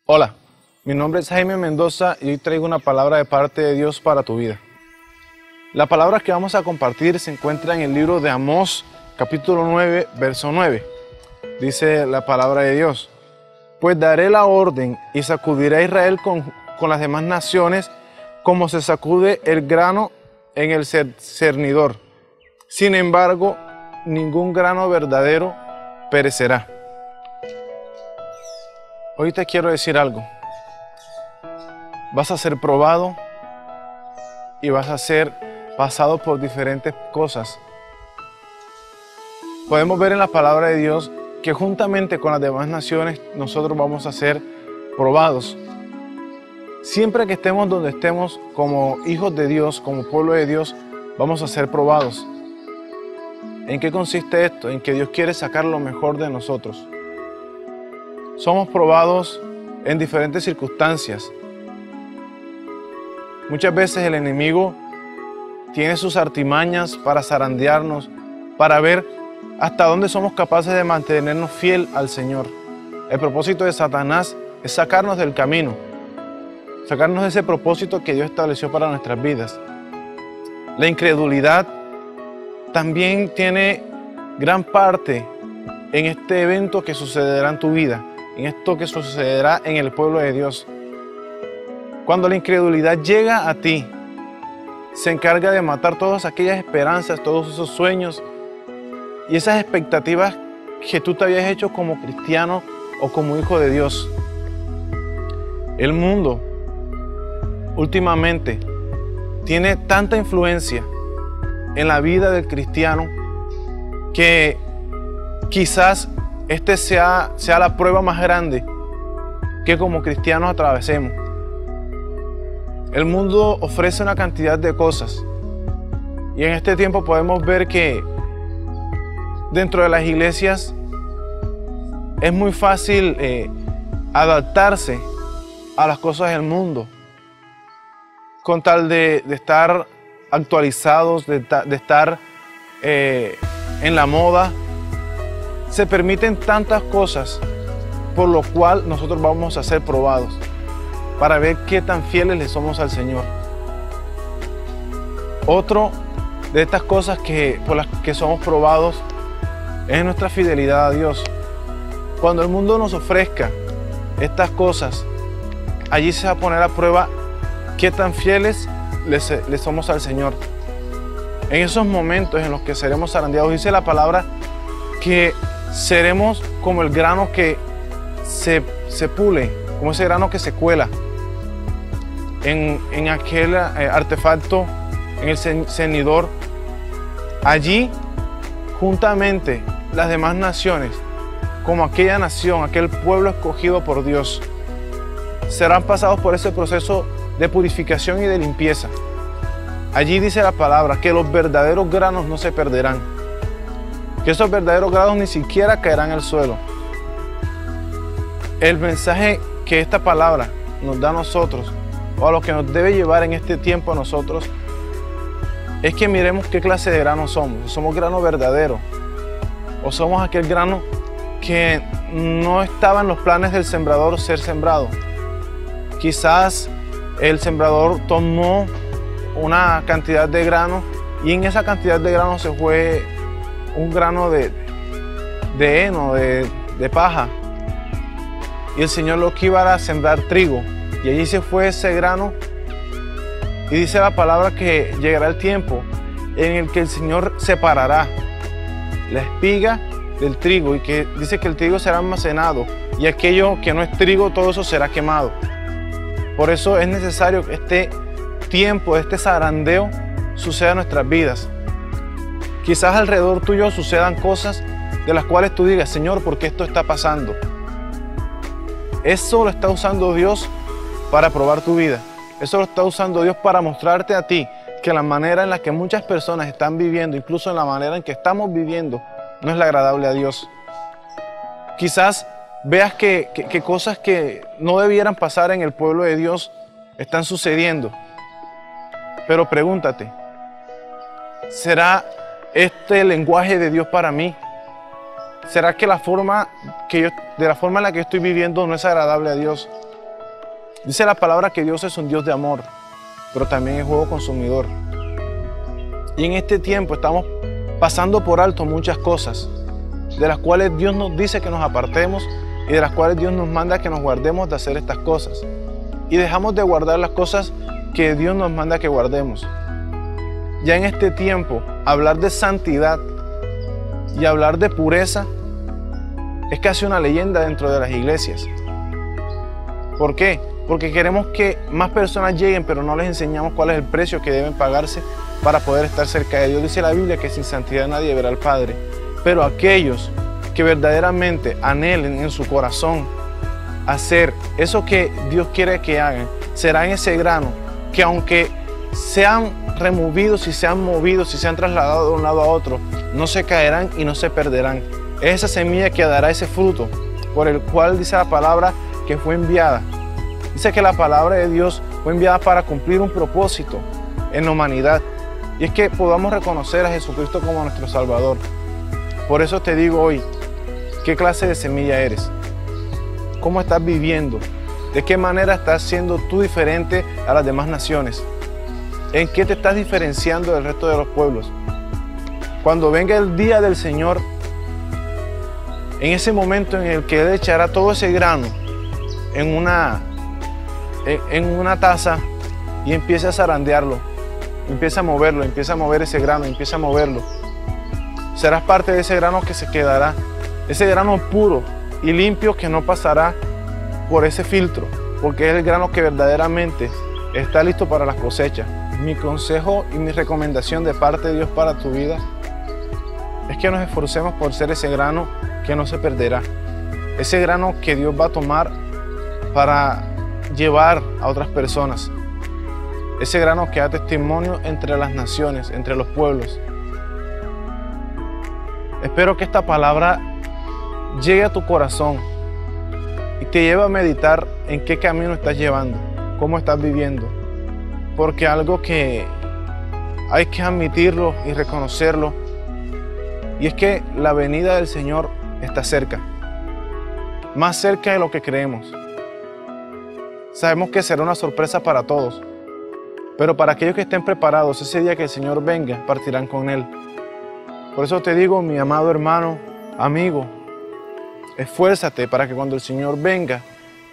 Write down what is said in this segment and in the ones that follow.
Hola, mi nombre es Jaime Mendoza y hoy traigo una palabra de parte de Dios para tu vida. La palabra que vamos a compartir se encuentra en el libro de Amós, capítulo 9, verso 9. Dice la palabra de Dios: pues daré la orden y sacudiré a Israel con las demás naciones, como se sacude el grano en el cernidor. Sin embargo, ningún grano verdadero perecerá. Hoy te quiero decir algo. Vas a ser probado y vas a ser pasado por diferentes cosas. Podemos ver en la palabra de Dios que juntamente con las demás naciones nosotros vamos a ser probados. Siempre que estemos donde estemos como hijos de Dios, como pueblo de Dios, vamos a ser probados. ¿En qué consiste esto? En que Dios quiere sacar lo mejor de nosotros. Somos probados en diferentes circunstancias. Muchas veces el enemigo tiene sus artimañas para zarandearnos, para ver hasta dónde somos capaces de mantenernos fiel al Señor. El propósito de Satanás es sacarnos del camino, sacarnos de ese propósito que Dios estableció para nuestras vidas. La incredulidad también tiene gran parte en este evento que sucederá en tu vida, en esto que sucederá en el pueblo de Dios. Cuando la incredulidad llega a ti, se encarga de matar todas aquellas esperanzas, todos esos sueños y esas expectativas que tú te habías hecho como cristiano o como hijo de Dios. El mundo últimamente tiene tanta influencia en la vida del cristiano que quizás este sea la prueba más grande que como cristianos atravesemos. El mundo ofrece una cantidad de cosas y en este tiempo podemos ver que dentro de las iglesias es muy fácil adaptarse a las cosas del mundo con tal de estar actualizados, de estar en la moda. Se permiten tantas cosas por lo cual nosotros vamos a ser probados para ver qué tan fieles le somos al Señor. Otro de estas cosas por las que somos probados es nuestra fidelidad a Dios. Cuando el mundo nos ofrezca estas cosas, allí se va a poner a prueba qué tan fieles le somos al Señor. En esos momentos en los que seremos zarandeados, dice la palabra que seremos como el grano que se pule, como ese grano que se cuela en aquel artefacto, en el cernidor. Allí, juntamente las demás naciones, como aquella nación, aquel pueblo escogido por Dios, serán pasados por ese proceso de purificación y de limpieza. Allí dice la palabra que los verdaderos granos no se perderán, que esos verdaderos granos ni siquiera caerán al suelo. El mensaje que esta palabra nos da a nosotros, o a lo que nos debe llevar en este tiempo a nosotros, es que miremos qué clase de grano somos. ¿Somos grano verdadero o somos aquel grano que no estaba en los planes del sembrador ser sembrado? Quizás el sembrador tomó una cantidad de grano y en esa cantidad de grano se fue un grano de heno, de paja, y el Señor lo que iba era a sembrar trigo, y allí se fue ese grano. Y dice la palabra que llegará el tiempo en el que el Señor separará la espiga del trigo, y que dice que el trigo será almacenado y aquello que no es trigo, todo eso será quemado. Por eso es necesario que este tiempo, este zarandeo suceda en nuestras vidas. Quizás alrededor tuyo sucedan cosas de las cuales tú digas: Señor, ¿por qué esto está pasando? Eso lo está usando Dios para probar tu vida. Eso lo está usando Dios para mostrarte a ti que la manera en la que muchas personas están viviendo, incluso en la manera en que estamos viviendo, no es la agradable a Dios. Quizás veas que cosas que no debieran pasar en el pueblo de Dios están sucediendo. Pero pregúntate, ¿será este el lenguaje de Dios para mí? ¿Será que de la forma en la que yo estoy viviendo no es agradable a Dios? Dice la palabra que Dios es un Dios de amor, pero también es fuego consumidor. Y en este tiempo estamos pasando por alto muchas cosas, de las cuales Dios nos dice que nos apartemos y de las cuales Dios nos manda que nos guardemos de hacer estas cosas. Y dejamos de guardar las cosas que Dios nos manda que guardemos. Ya en este tiempo, hablar de santidad y hablar de pureza es casi una leyenda dentro de las iglesias. ¿Por qué? Porque queremos que más personas lleguen, pero no les enseñamos cuál es el precio que deben pagarse para poder estar cerca de Dios. Dice la Biblia que sin santidad nadie verá al Padre. Pero aquellos que verdaderamente anhelen en su corazón hacer eso que Dios quiere que hagan, serán ese grano que, aunque sean removidos y sean movidos y sean trasladados de un lado a otro, no se caerán y no se perderán. Es esa semilla que dará ese fruto por el cual dice la palabra que fue enviada. Dice que la palabra de Dios fue enviada para cumplir un propósito en la humanidad, y es que podamos reconocer a Jesucristo como nuestro Salvador. Por eso te digo hoy, ¿qué clase de semilla eres? ¿Cómo estás viviendo? ¿De qué manera estás siendo tú diferente a las demás naciones? ¿En qué te estás diferenciando del resto de los pueblos? Cuando venga el día del Señor, en ese momento en el que Él echará todo ese grano en una taza y empieza a zarandearlo, empieza a moverlo, empieza a mover ese grano, empieza a moverlo, serás parte de ese grano que se quedará, ese grano puro y limpio que no pasará por ese filtro, porque es el grano que verdaderamente está listo para las cosechas. Mi consejo y mi recomendación de parte de Dios para tu vida es que nos esforcemos por ser ese grano que no se perderá, ese grano que Dios va a tomar para llevar a otras personas, ese grano que da testimonio entre las naciones, entre los pueblos. Espero que esta palabra llegue a tu corazón y te lleve a meditar en qué camino estás llevando, cómo estás viviendo, porque algo que hay que admitirlo y reconocerlo, y es que la venida del Señor está cerca, más cerca de lo que creemos. Sabemos que será una sorpresa para todos, pero para aquellos que estén preparados, ese día que el Señor venga, partirán con Él. Por eso te digo, mi amado hermano, amigo, esfuérzate para que cuando el Señor venga,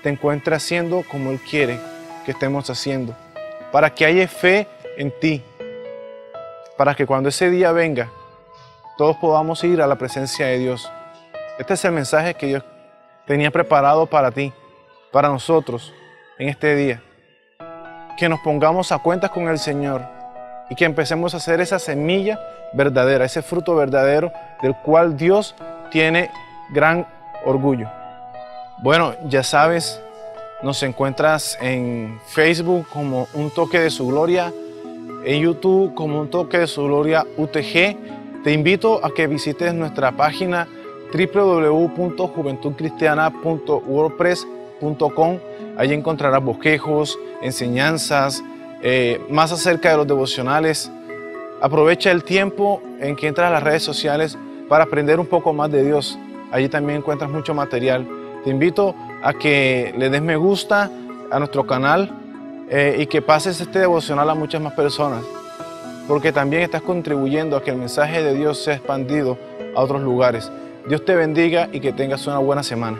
te encuentre haciendo como Él quiere que estemos haciendo, para que haya fe en ti, para que cuando ese día venga, todos podamos ir a la presencia de Dios. Este es el mensaje que Dios tenía preparado para ti, para nosotros, en este día. Que nos pongamos a cuentas con el Señor y que empecemos a hacer esa semilla verdadera, ese fruto verdadero del cual Dios tiene gran orgullo. Bueno, ya sabes, nos encuentras en Facebook como Un Toque de Su Gloria, en YouTube como Un Toque de Su Gloria UTG. Te invito a que visites nuestra página www.juventudcristiana.wordpress.com. Allí encontrarás bosquejos, enseñanzas, más acerca de los devocionales. Aprovecha el tiempo en que entras a las redes sociales para aprender un poco más de Dios. Allí también encuentras mucho material. Te invito a que le des me gusta a nuestro canal y que pases este devocional a muchas más personas, porque también estás contribuyendo a que el mensaje de Dios sea expandido a otros lugares. Dios te bendiga y que tengas una buena semana.